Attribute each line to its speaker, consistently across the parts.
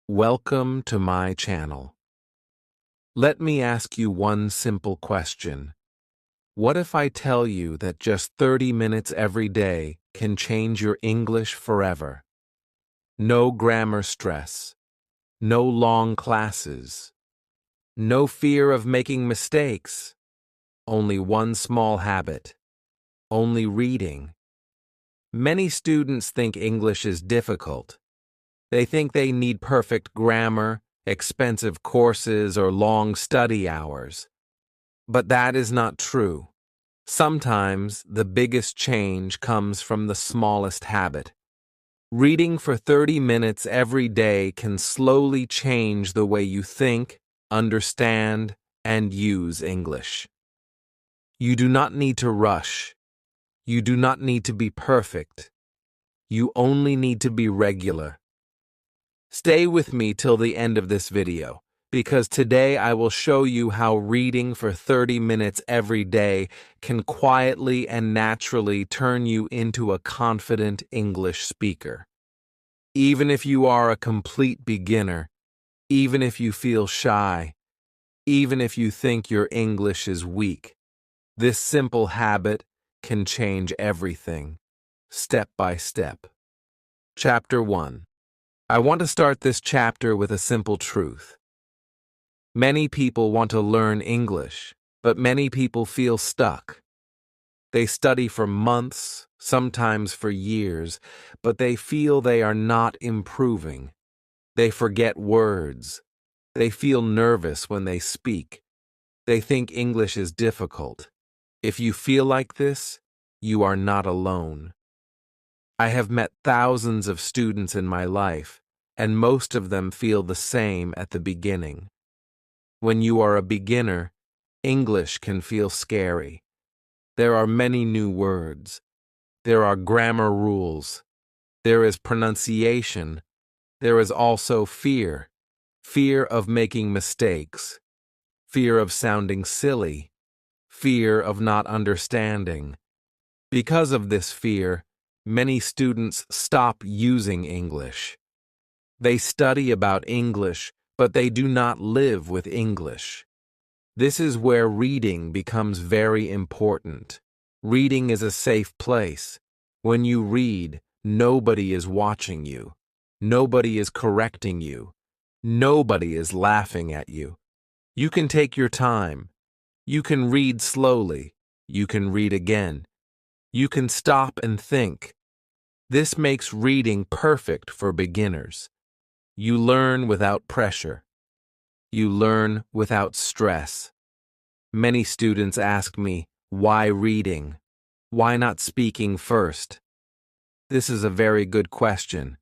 Speaker 1: Welcome to my channel. Let me ask you one simple question. What if I tell you that just 30 minutes every day can change your English forever? No grammar stress, no long classes, no fear of making mistakes, only one small habit, only reading. Many students think English is difficult. They think they need perfect grammar, expensive courses, or long study hours. But that is not true. Sometimes the biggest change comes from the smallest habit. Reading for 30 minutes every day can slowly change the way you think, understand, and use English. You do not need to rush. You do not need to be perfect. You only need to be regular. Stay with me till the end of this video, because today I will show you how reading for 30 minutes every day can quietly and naturally turn you into a confident English speaker. Even if you are a complete beginner, even if you feel shy, even if you think your English is weak, this simple habit can change everything, step by step. Chapter 1. I want to start this chapter with a simple truth. Many people want to learn English, but many people feel stuck. They study for months, sometimes for years, but they feel they are not improving. They forget words. They feel nervous when they speak. They think English is difficult. If you feel like this, you are not alone. I have met thousands of students in my life, and most of them feel the same at the beginning. When you are a beginner, English can feel scary. There are many new words. There are grammar rules. There is pronunciation. There is also fear. Fear of making mistakes. Fear of sounding silly. Fear of not understanding. Because of this fear, many students stop using English. They study about English, but they do not live with English. This is where reading becomes very important. Reading is a safe place. When you read, nobody is watching you. Nobody is correcting you. Nobody is laughing at you. You can take your time. You can read slowly. You can read again. You can stop and think. This makes reading perfect for beginners. You learn without pressure. You learn without stress. Many students ask me, why reading? Why not speaking first? This is a very good question.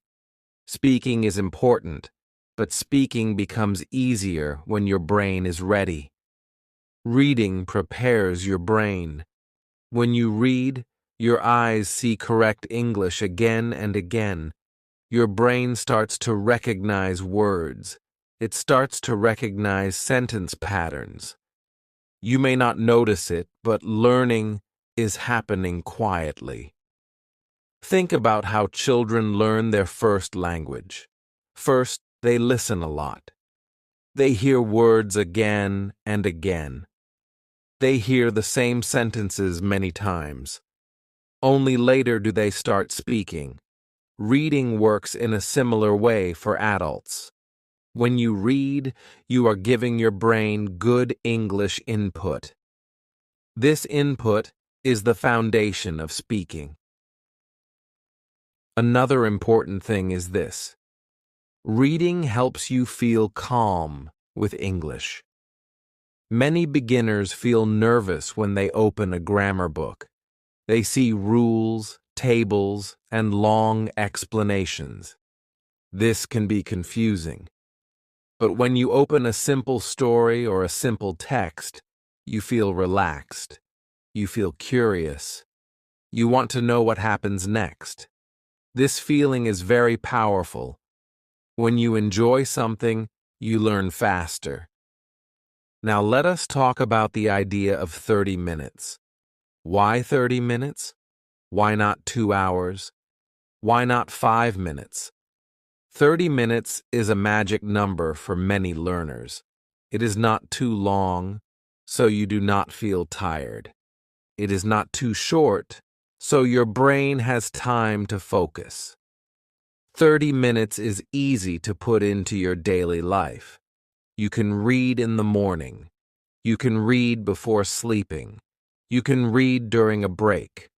Speaker 1: Speaking is important, but speaking becomes easier when your brain is ready. Reading prepares your brain. When you read, your eyes see correct English again and again. Your brain starts to recognize words. It starts to recognize sentence patterns. You may not notice it, but learning is happening quietly. Think about how children learn their first language. First, they listen a lot. They hear words again and again. They hear the same sentences many times. Only later do they start speaking. Reading works in a similar way for adults. When you read, you are giving your brain good English input. This input is the foundation of speaking. Another important thing is this. Reading helps you feel calm with English. Many beginners feel nervous when they open a grammar book. They see rules, tables, and long explanations. This can be confusing. But when you open a simple story or a simple text, you feel relaxed. You feel curious. You want to know what happens next. This feeling is very powerful. When you enjoy something, you learn faster. Now let us talk about the idea of 30 minutes. Why 30 minutes? Why not 2 hours? Why not 5 minutes? 30 minutes is a magic number for many learners. It is not too long, so you do not feel tired. It is not too short, so your brain has time to focus. 30 minutes is easy to put into your daily life. You can read in the morning. You can read before sleeping. You can read during a break.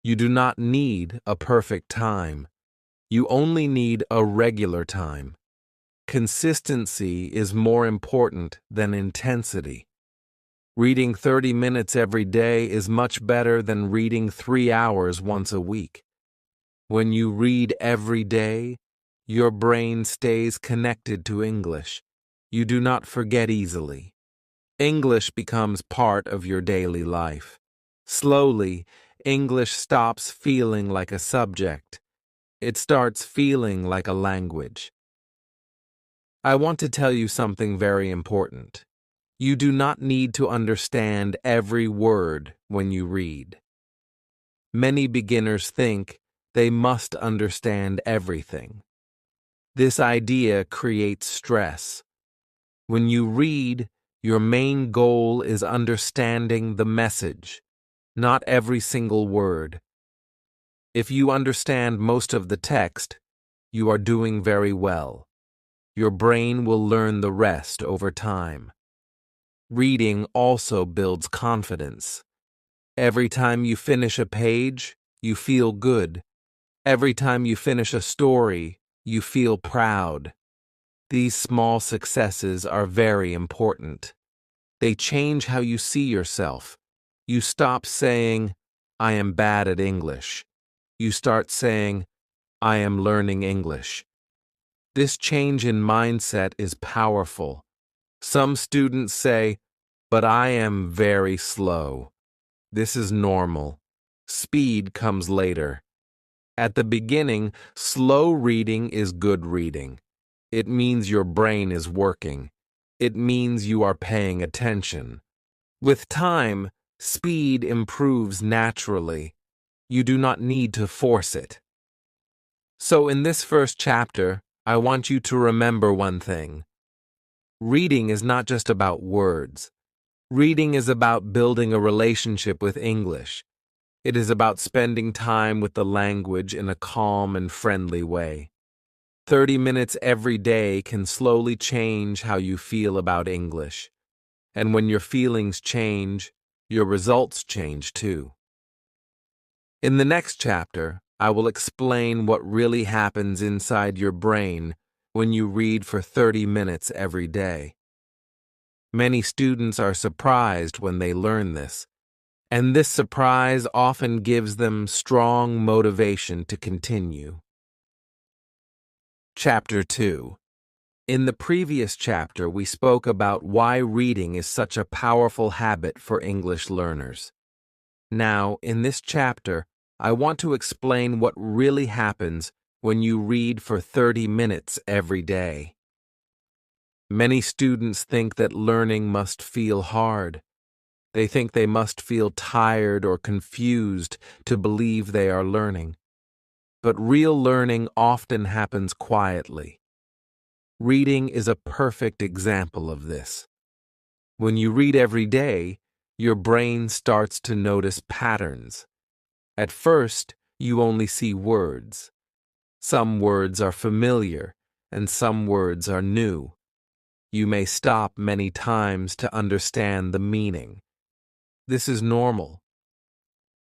Speaker 1: You do not need a perfect time. You only need a regular time. Consistency is more important than intensity. Reading 30 minutes every day is much better than reading 3 hours once a week. When you read every day, your brain stays connected to English. You do not forget easily. English becomes part of your daily life. Slowly, English stops feeling like a subject. It starts feeling like a language. I want to tell you something very important. You do not need to understand every word when you read. Many beginners think they must understand everything. This idea creates stress. When you read, your main goal is understanding the message, not every single word. If you understand most of the text, you are doing very well. Your brain will learn the rest over time. Reading also builds confidence. Every time you finish a page, you feel good. Every time you finish a story, you feel proud. These small successes are very important. They change how you see yourself. You stop saying, "I am bad at English." You start saying, "I am learning English." This change in mindset is powerful. Some students say, "But I am very slow." This is normal. Speed comes later. At the beginning, slow reading is good reading. It means your brain is working. It means you are paying attention. With time, speed improves naturally. You do not need to force it. So in this first chapter, I want you to remember one thing. Reading is not just about words. Reading is about building a relationship with English. It is about spending time with the language in a calm and friendly way. 30 minutes every day can slowly change how you feel about English. And when your feelings change, your results change too. In the next chapter, I will explain what really happens inside your brain when you read for 30 minutes every day. Many students are surprised when they learn this, and this surprise often gives them strong motivation to continue. Chapter 2. In the previous chapter, we spoke about why reading is such a powerful habit for English learners. Now, in this chapter, I want to explain what really happens when you read for 30 minutes every day. Many students think that learning must feel hard. They think they must feel tired or confused to believe they are learning. But real learning often happens quietly. Reading is a perfect example of this. When you read every day, your brain starts to notice patterns. At first, you only see words. Some words are familiar, and some words are new. You may stop many times to understand the meaning. This is normal.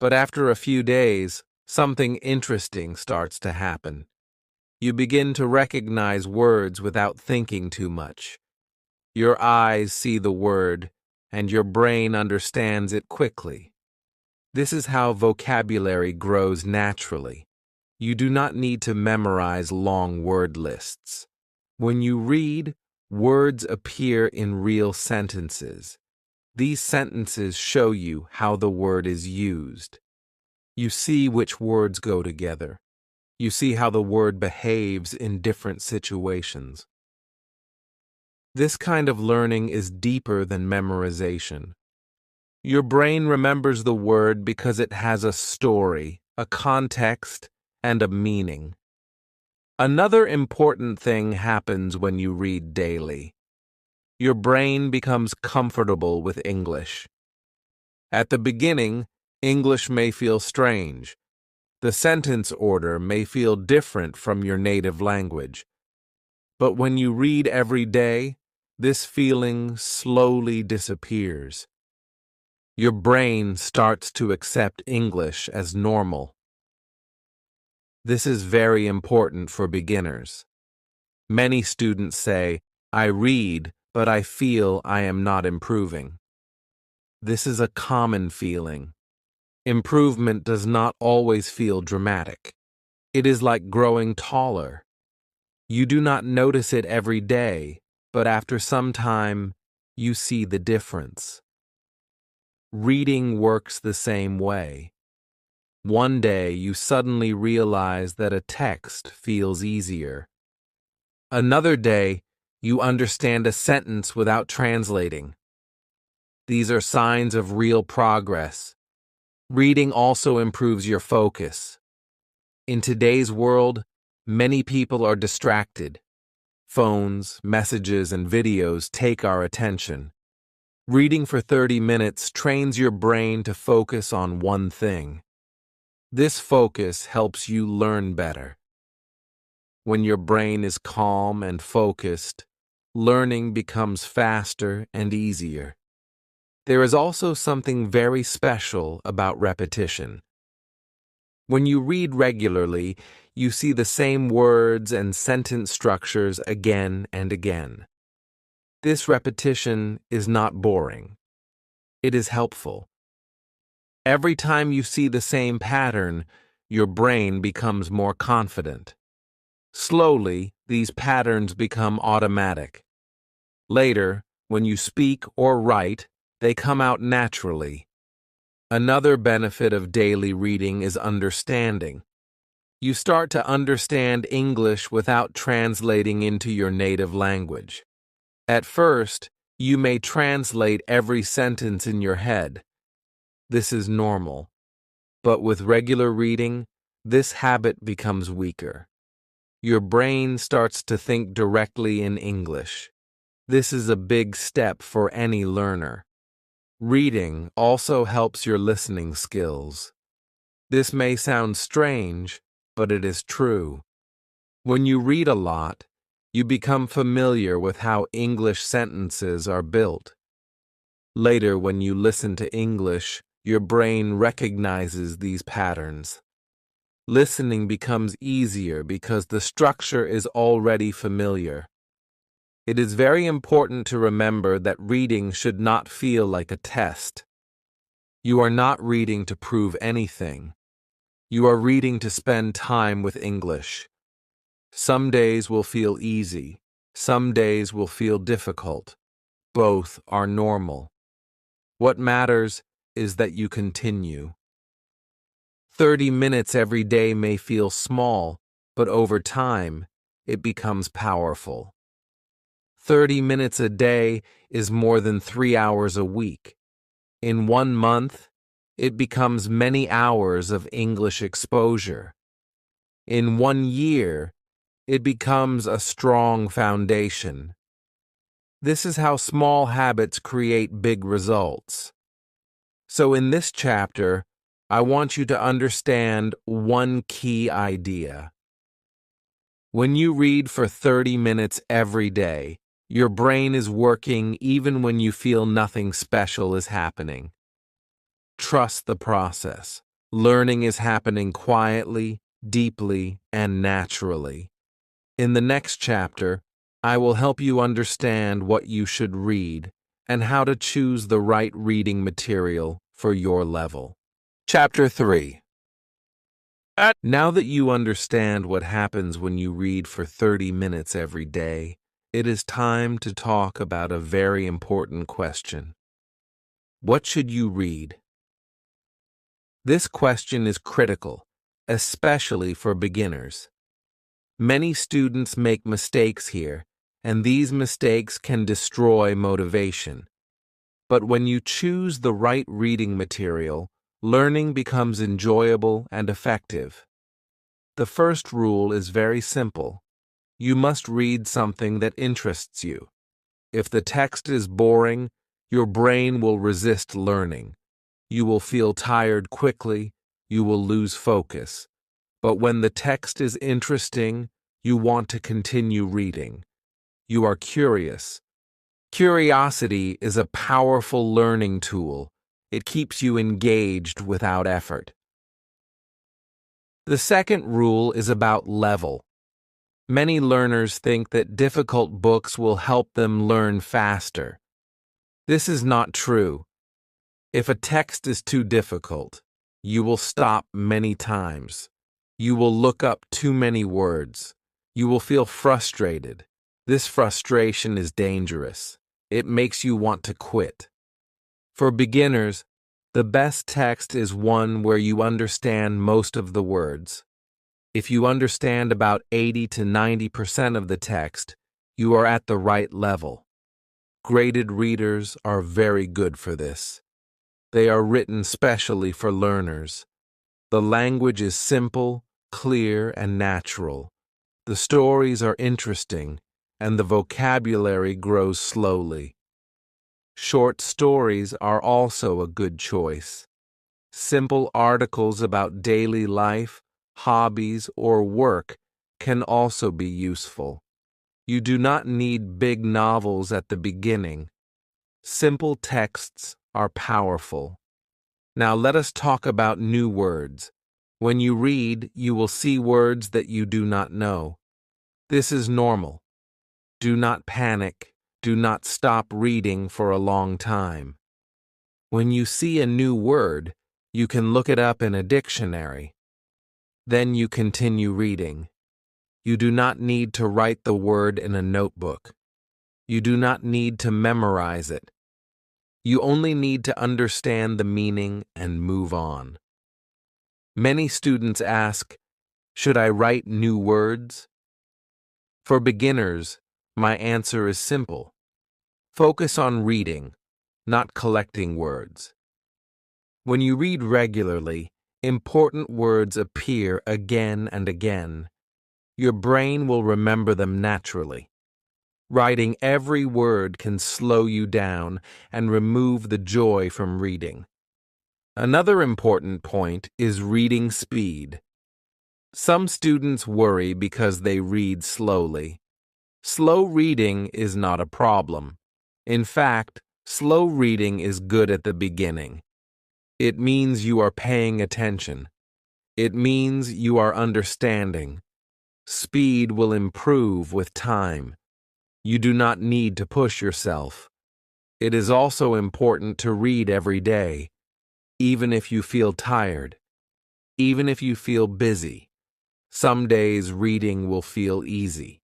Speaker 1: But after a few days, something interesting starts to happen. You begin to recognize words without thinking too much. Your eyes see the word, and your brain understands it quickly. This is how vocabulary grows naturally. You do not need to memorize long word lists. When you read, words appear in real sentences. These sentences show you how the word is used. You see which words go together. You see how the word behaves in different situations. This kind of learning is deeper than memorization. Your brain remembers the word because it has a story, a context, and a meaning. Another important thing happens when you read daily. Your brain becomes comfortable with English. At the beginning, English may feel strange. The sentence order may feel different from your native language. But when you read every day, this feeling slowly disappears. Your brain starts to accept English as normal. This is very important for beginners. Many students say, "I read, but I feel I am not improving." This is a common feeling. Improvement does not always feel dramatic. It is like growing taller. You do not notice it every day, but after some time, you see the difference. Reading works the same way. One day you suddenly realize that a text feels easier. Another day, you understand a sentence without translating. These are signs of real progress. Reading also improves your focus. In today's world, many people are distracted. Phones, messages, and videos take our attention. Reading for 30 minutes trains your brain to focus on one thing. This focus helps you learn better. When your brain is calm and focused, learning becomes faster and easier. There is also something very special about repetition. When you read regularly, you see the same words and sentence structures again and again. This repetition is not boring. It is helpful. Every time you see the same pattern, your brain becomes more confident. Slowly, these patterns become automatic. Later, when you speak or write, they come out naturally. Another benefit of daily reading is understanding. You start to understand English without translating into your native language. At first, you may translate every sentence in your head. This is normal. But with regular reading, this habit becomes weaker. Your brain starts to think directly in English. This is a big step for any learner. Reading also helps your listening skills. This may sound strange, but it is true. When you read a lot, you become familiar with how English sentences are built. Later, when you listen to English, your brain recognizes these patterns. Listening becomes easier because the structure is already familiar. It is very important to remember that reading should not feel like a test. You are not reading to prove anything. You are reading to spend time with English. Some days will feel easy. Some days will feel difficult. Both are normal. What matters is that you continue. 30 minutes every day may feel small, but over time, it becomes powerful. 30 minutes a day is more than 3 hours a week. In 1 month, it becomes many hours of English exposure. In 1 year, it becomes a strong foundation. This is how small habits create big results. So in this chapter, I want you to understand one key idea. When you read for 30 minutes every day, your brain is working even when you feel nothing special is happening. Trust the process. Learning is happening quietly, deeply, and naturally. In the next chapter, I will help you understand what you should read and how to choose the right reading material for your level. Chapter 3. Now that you understand what happens when you read for 30 minutes every day, it is time to talk about a very important question. What should you read? This question is critical, especially for beginners. Many students make mistakes here, and these mistakes can destroy motivation. But when you choose the right reading material, learning becomes enjoyable and effective. The first rule is very simple. You must read something that interests you. If the text is boring, your brain will resist learning. You will feel tired quickly, you will lose focus. But when the text is interesting, you want to continue reading. You are curious. Curiosity is a powerful learning tool. It keeps you engaged without effort. The second rule is about level. Many learners think that difficult books will help them learn faster. This is not true. If a text is too difficult, you will stop many times. You will look up too many words. You will feel frustrated. This frustration is dangerous. It makes you want to quit. For beginners, the best text is one where you understand most of the words. If you understand about 80 to 90% of the text, you are at the right level. Graded readers are very good for this. They are written specially for learners. The language is simple, clear, and natural. The stories are interesting, and the vocabulary grows slowly. Short stories are also a good choice. Simple articles about daily life, hobbies, or work can also be useful. You do not need big novels at the beginning. Simple texts are powerful. Now let us talk about new words. When you read, you will see words that you do not know. This is normal. Do not panic. Do not stop reading for a long time. When you see a new word, you can look it up in a dictionary. Then you continue reading. You do not need to write the word in a notebook. You do not need to memorize it. You only need to understand the meaning and move on. Many students ask, should I write new words? For beginners, my answer is simple. Focus on reading, not collecting words. When you read regularly, important words appear again and again. Your brain will remember them naturally. Writing every word can slow you down and remove the joy from reading. Another important point is reading speed. Some students worry because they read slowly. Slow reading is not a problem. In fact, slow reading is good at the beginning. It means you are paying attention. It means you are understanding. Speed will improve with time. You do not need to push yourself. It is also important to read every day, even if you feel tired, even if you feel busy. Some days reading will feel easy.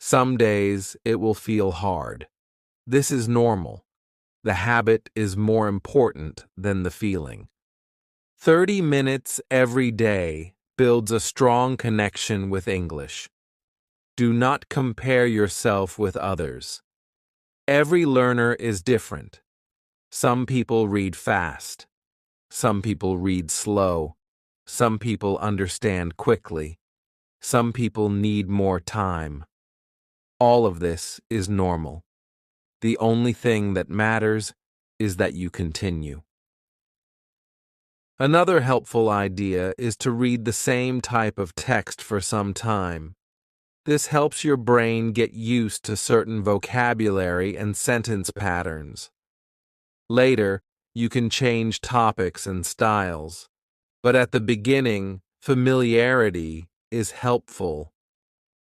Speaker 1: Some days it will feel hard. This is normal. The habit is more important than the feeling. 30 minutes every day builds a strong connection with English. Do not compare yourself with others. Every learner is different. Some people read fast. Some people read slow. Some people understand quickly. Some people need more time. All of this is normal. The only thing that matters is that you continue. Another helpful idea is to read the same type of text for some time. This helps your brain get used to certain vocabulary and sentence patterns. Later, you can change topics and styles, but at the beginning, familiarity is helpful.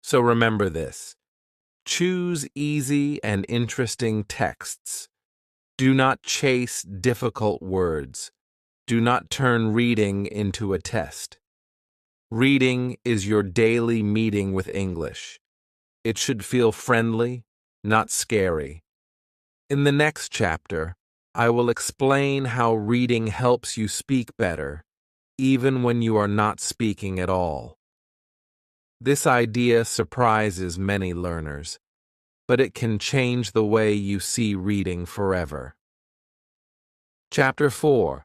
Speaker 1: So remember this. Choose easy and interesting texts. Do not chase difficult words. Do not turn reading into a test. Reading is your daily meeting with English. It should feel friendly, not scary. In the next chapter, I will explain how reading helps you speak better, even when you are not speaking at all. This idea surprises many learners, but it can change the way you see reading forever. Chapter 4.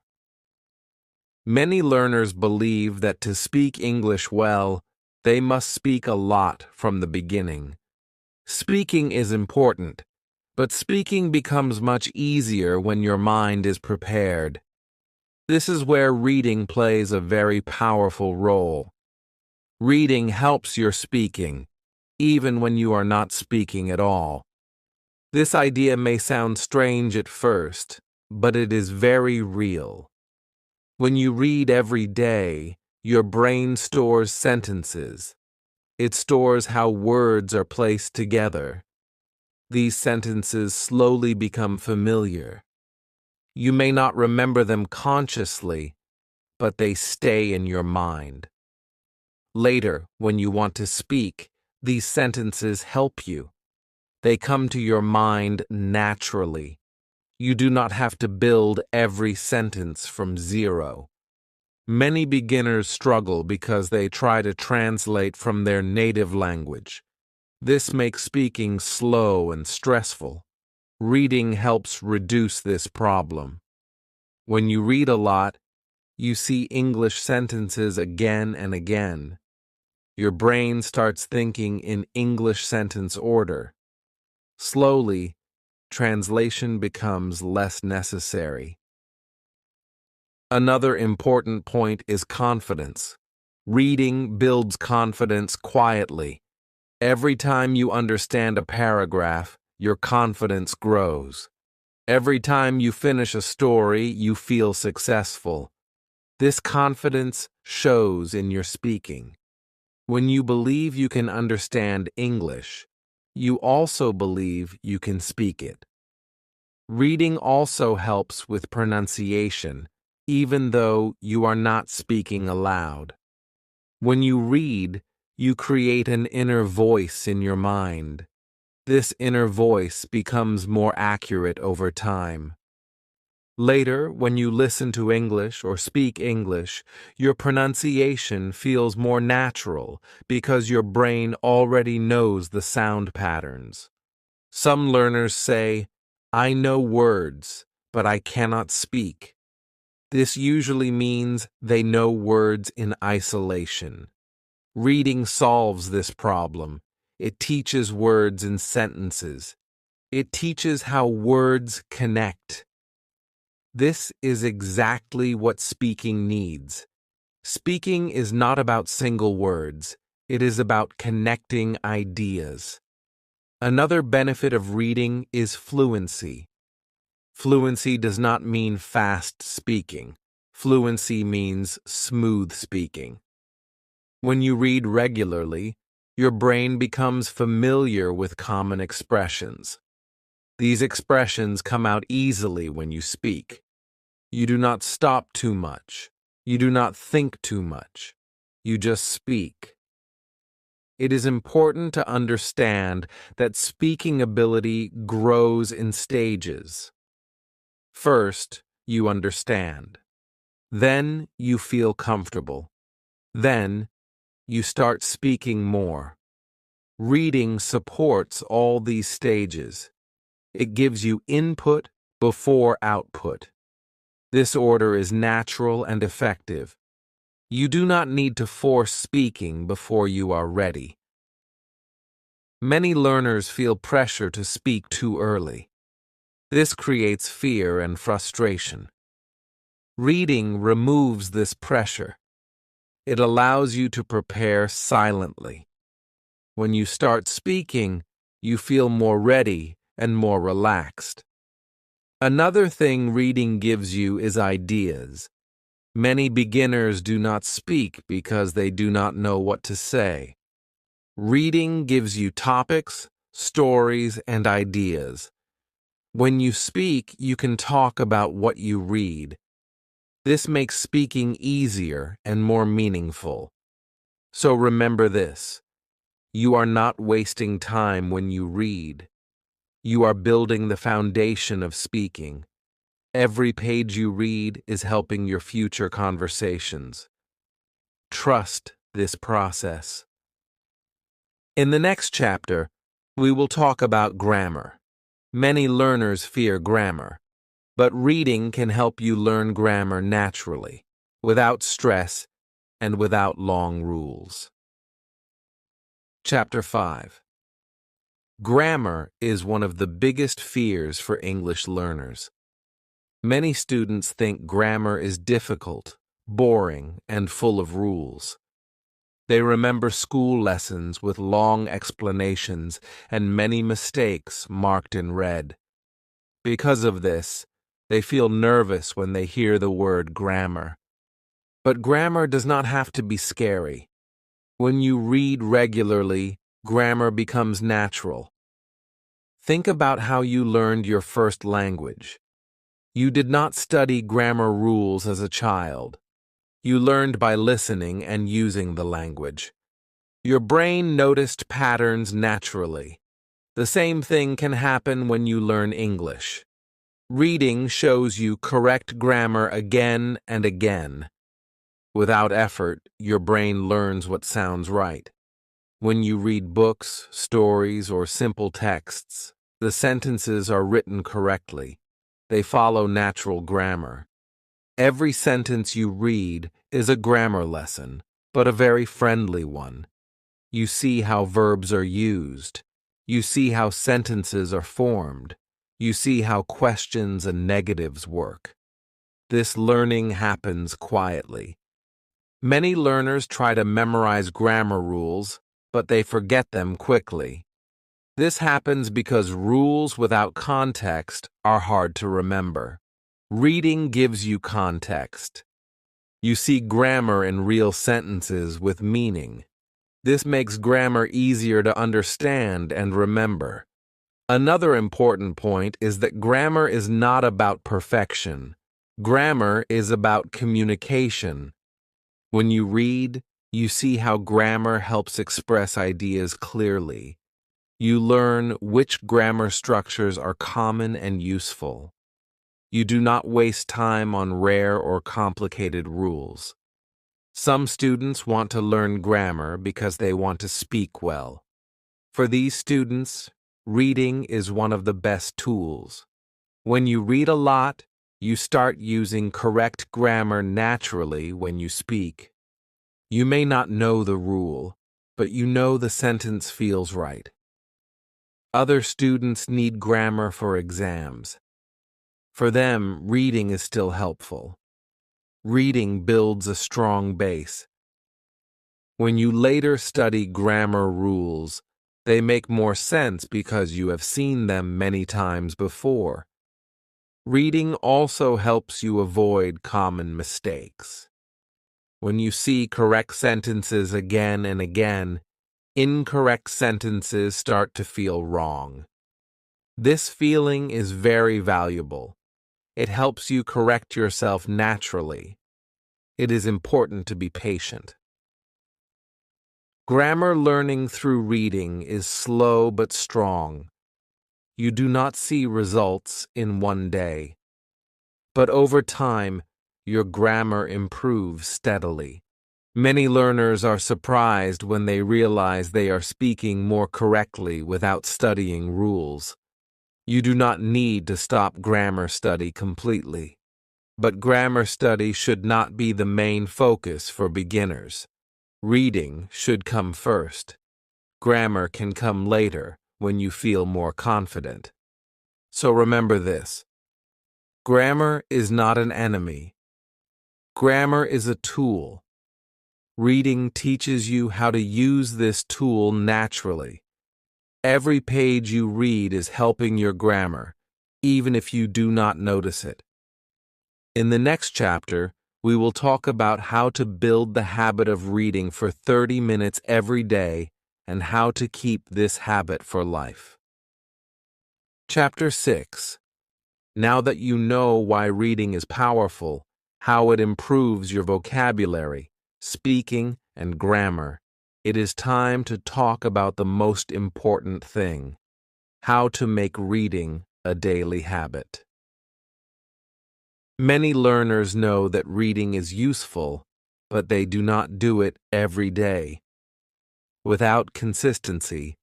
Speaker 1: Many learners believe that to speak English well, They must speak a lot from the beginning. Speaking is important, but speaking becomes much easier when your mind is prepared. This is where reading plays a very powerful role. Reading helps your speaking, even when you are not speaking at all. This idea may sound strange at first, but it is very real. When you read every day, your brain stores sentences. It stores how words are placed together. These sentences slowly become familiar. You may not remember them consciously, but they stay in your mind. Later, when you want to speak, these sentences help you. They come to your mind naturally. You do not have to build every sentence from zero. Many beginners struggle because they try to translate from their native language. This makes speaking slow and stressful. Reading helps reduce this problem. When you read a lot, you see English sentences again and again. Your brain starts thinking in English sentence order. Slowly, translation becomes less necessary. Another important point is confidence. Reading builds confidence quietly. Every time you understand a paragraph, your confidence grows. Every time you finish a story, you feel successful. This confidence shows in your speaking. When you believe you can understand English, you also believe you can speak it. Reading also helps with pronunciation, even though you are not speaking aloud. When you read, you create an inner voice in your mind. This inner voice becomes more accurate over time. Later, when you listen to English or speak English, your pronunciation feels more natural because your brain already knows the sound patterns. Some learners say, "I know words, but I cannot speak." This usually means they know words in isolation. Reading solves this problem. It teaches words in sentences. It teaches how words connect. This is exactly what speaking needs. Speaking is not about single words. It is about connecting ideas. Another benefit of reading is fluency. Fluency does not mean fast speaking. Fluency means smooth speaking. When you read regularly, your brain becomes familiar with common expressions. These expressions come out easily when you speak. You do not stop too much. You do not think too much. You just speak. It is important to understand that speaking ability grows in stages. First, you understand. Then, you feel comfortable. Then, you start speaking more. Reading supports all these stages. It gives you input before output. This order is natural and effective. You do not need to force speaking before you are ready. Many learners feel pressure to speak too early. This creates fear and frustration. Reading removes this pressure. It allows you to prepare silently. When you start speaking, you feel more ready and more relaxed. Another thing reading gives you is ideas. Many beginners do not speak because they do not know what to say. Reading gives you topics, stories, and ideas. When you speak, you can talk about what you read. This makes speaking easier and more meaningful. So remember this: you are not wasting time when you read. You are building the foundation of speaking. Every page you read is helping your future conversations. Trust this process. In the next chapter, we will talk about grammar. Many learners fear grammar, but reading can help you learn grammar naturally, without stress and without long rules. Chapter 5. Grammar is one of the biggest fears for English learners. Many students think grammar is difficult, boring, and full of rules. They remember school lessons with long explanations and many mistakes marked in red. Because of this, they feel nervous when they hear the word grammar. But grammar does not have to be scary. When you read regularly, grammar becomes natural. Think about how you learned your first language. You did not study grammar rules as a child. You learned by listening and using the language. Your brain noticed patterns naturally. The same thing can happen when you learn English. Reading shows you correct grammar again and again. Without effort, your brain learns what sounds right. When you read books, stories, or simple texts, the sentences are written correctly. They follow natural grammar. Every sentence you read is a grammar lesson, but a very friendly one. You see how verbs are used. You see how sentences are formed. You see how questions and negatives work. This learning happens quietly. Many learners try to memorize grammar rules, but they forget them quickly. This happens because rules without context are hard to remember. Reading gives you context. You see grammar in real sentences with meaning. This makes grammar easier to understand and remember. Another important point is that grammar is not about perfection. Grammar is about communication. When you read, you see how grammar helps express ideas clearly. You learn which grammar structures are common and useful. You do not waste time on rare or complicated rules. Some students want to learn grammar because they want to speak well. For these students, reading is one of the best tools. When you read a lot, you start using correct grammar naturally when you speak. You may not know the rule, but you know the sentence feels right. Other students need grammar for exams. For them, reading is still helpful. Reading builds a strong base. When you later study grammar rules, they make more sense because you have seen them many times before. Reading also helps you avoid common mistakes. When you see correct sentences again and again, incorrect sentences start to feel wrong. This feeling is very valuable. It helps you correct yourself naturally. It is important to be patient. Grammar learning through reading is slow but strong. You do not see results in one day. But over time, your grammar improves steadily. Many learners are surprised when they realize they are speaking more correctly without studying rules. You do not need to stop grammar study completely. But grammar study should not be the main focus for beginners. Reading should come first. Grammar can come later when you feel more confident. So remember this. Grammar is not an enemy. Grammar is a tool. Reading teaches you how to use this tool naturally. Every page you read is helping your grammar, even if you do not notice it. In the next chapter, we will talk about how to build the habit of reading for 30 minutes every day and how to keep this habit for life. Chapter 6. Now that you know why reading is powerful, how it improves your vocabulary, speaking, and grammar, it is time to talk about the most important thing: how to make reading a daily habit. Many learners know that reading is useful, but they do not do it every day. Without consistency,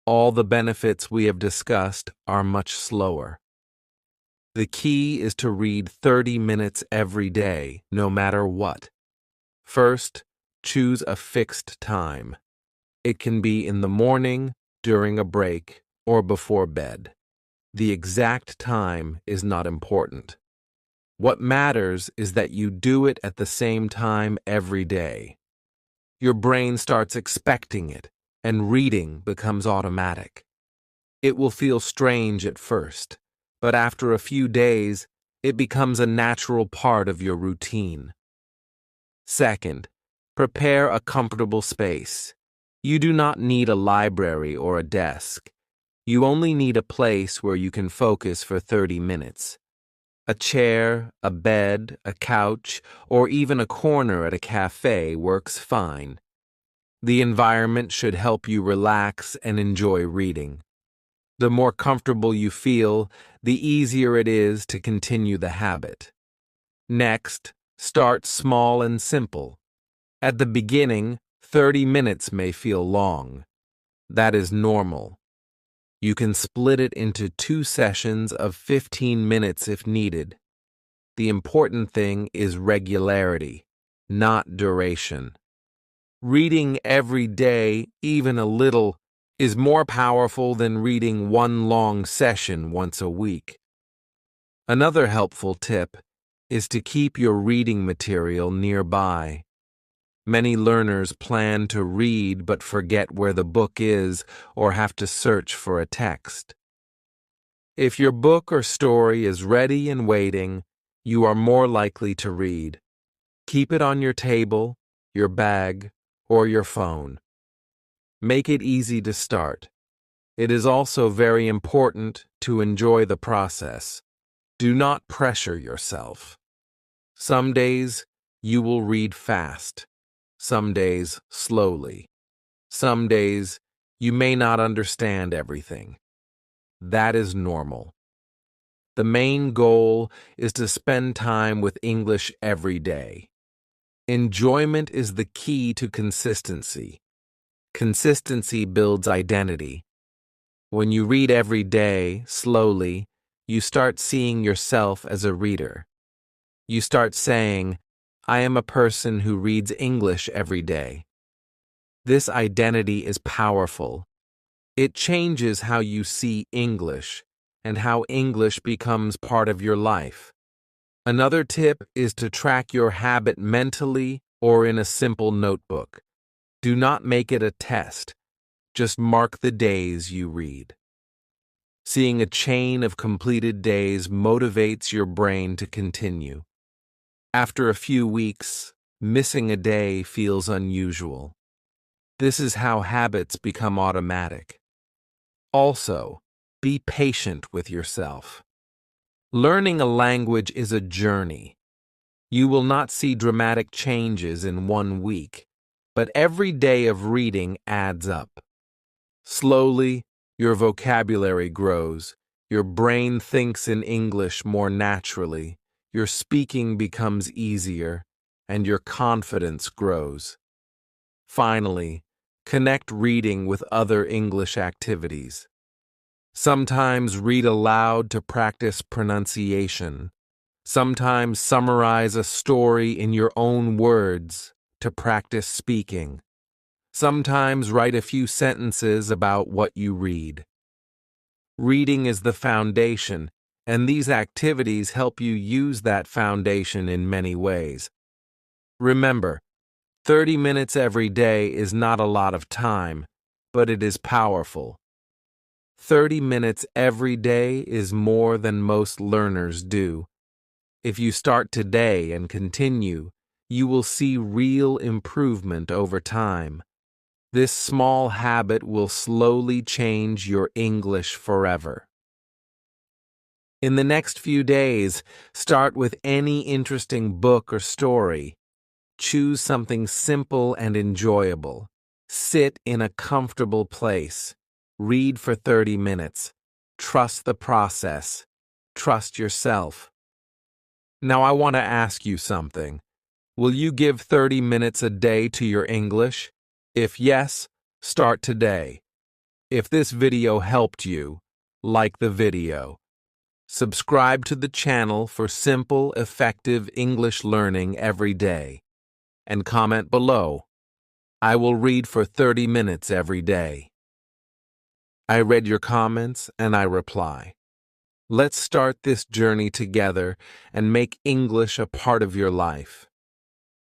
Speaker 1: all the benefits we have discussed are much slower. The key is to read 30 minutes every day, no matter what. First, choose a fixed time. It can be in the morning, during a break, or before bed. The exact time is not important. What matters is that you do it at the same time every day. Your brain starts expecting it, and reading becomes automatic. It will feel strange at first, but after a few days, it becomes a natural part of your routine. Second, prepare a comfortable space. You do not need a library or a desk. You only need a place where you can focus for 30 minutes. A chair, a bed, a couch, or even a corner at a cafe works fine. The environment should help you relax and enjoy reading. The more comfortable you feel, the easier it is to continue the habit. Next, start small and simple. At the beginning, 30 minutes may feel long. That is normal. You can split it into 2 sessions of 15 minutes if needed. The important thing is regularity, not duration. Reading every day, even a little, is more powerful than reading one long session once a week. Another helpful tip is to keep your reading material nearby. Many learners plan to read but forget where the book is or have to search for a text. If your book or story is ready and waiting, you are more likely to read. Keep it on your table, your bag, or your phone. Make it easy to start. It is also very important to enjoy the process. Do not pressure yourself. Some days you will read fast. Some days slowly. Some days you may not understand everything. That is normal. The main goal is to spend time with English every day. Enjoyment is the key to consistency. Consistency builds identity. When you read every day, slowly, you start seeing yourself as a reader. You start saying, I am a person who reads English every day. This identity is powerful. It changes how you see English and how English becomes part of your life. Another tip is to track your habit mentally or in a simple notebook. Do not make it a test. Just mark the days you read. Seeing a chain of completed days motivates your brain to continue. After a few weeks, missing a day feels unusual. This is how habits become automatic. Also, be patient with yourself. Learning a language is a journey. You will not see dramatic changes in 1 week, but every day of reading adds up. Slowly, your vocabulary grows, your brain thinks in English more naturally, your speaking becomes easier, and your confidence grows. Finally, connect reading with other English activities. Sometimes read aloud to practice pronunciation. Sometimes summarize a story in your own words to practice speaking. Sometimes write a few sentences about what you read. Reading is the foundation, and these activities help you use that foundation in many ways. Remember, 30 minutes every day is not a lot of time, but it is powerful. 30 minutes every day is more than most learners do. If you start today and continue, you will see real improvement over time. This small habit will slowly change your English forever. In the next few days, start with any interesting book or story. Choose something simple and enjoyable. Sit in a comfortable place. Read for 30 minutes. Trust the process. Trust yourself. Now I want to ask you something. Will you give 30 minutes a day to your English? If yes, start today. If this video helped you, like the video. Subscribe to the channel for simple, effective English learning every day. And comment below. I will read for 30 minutes every day. I read your comments and I reply. Let's start this journey together and make English a part of your life.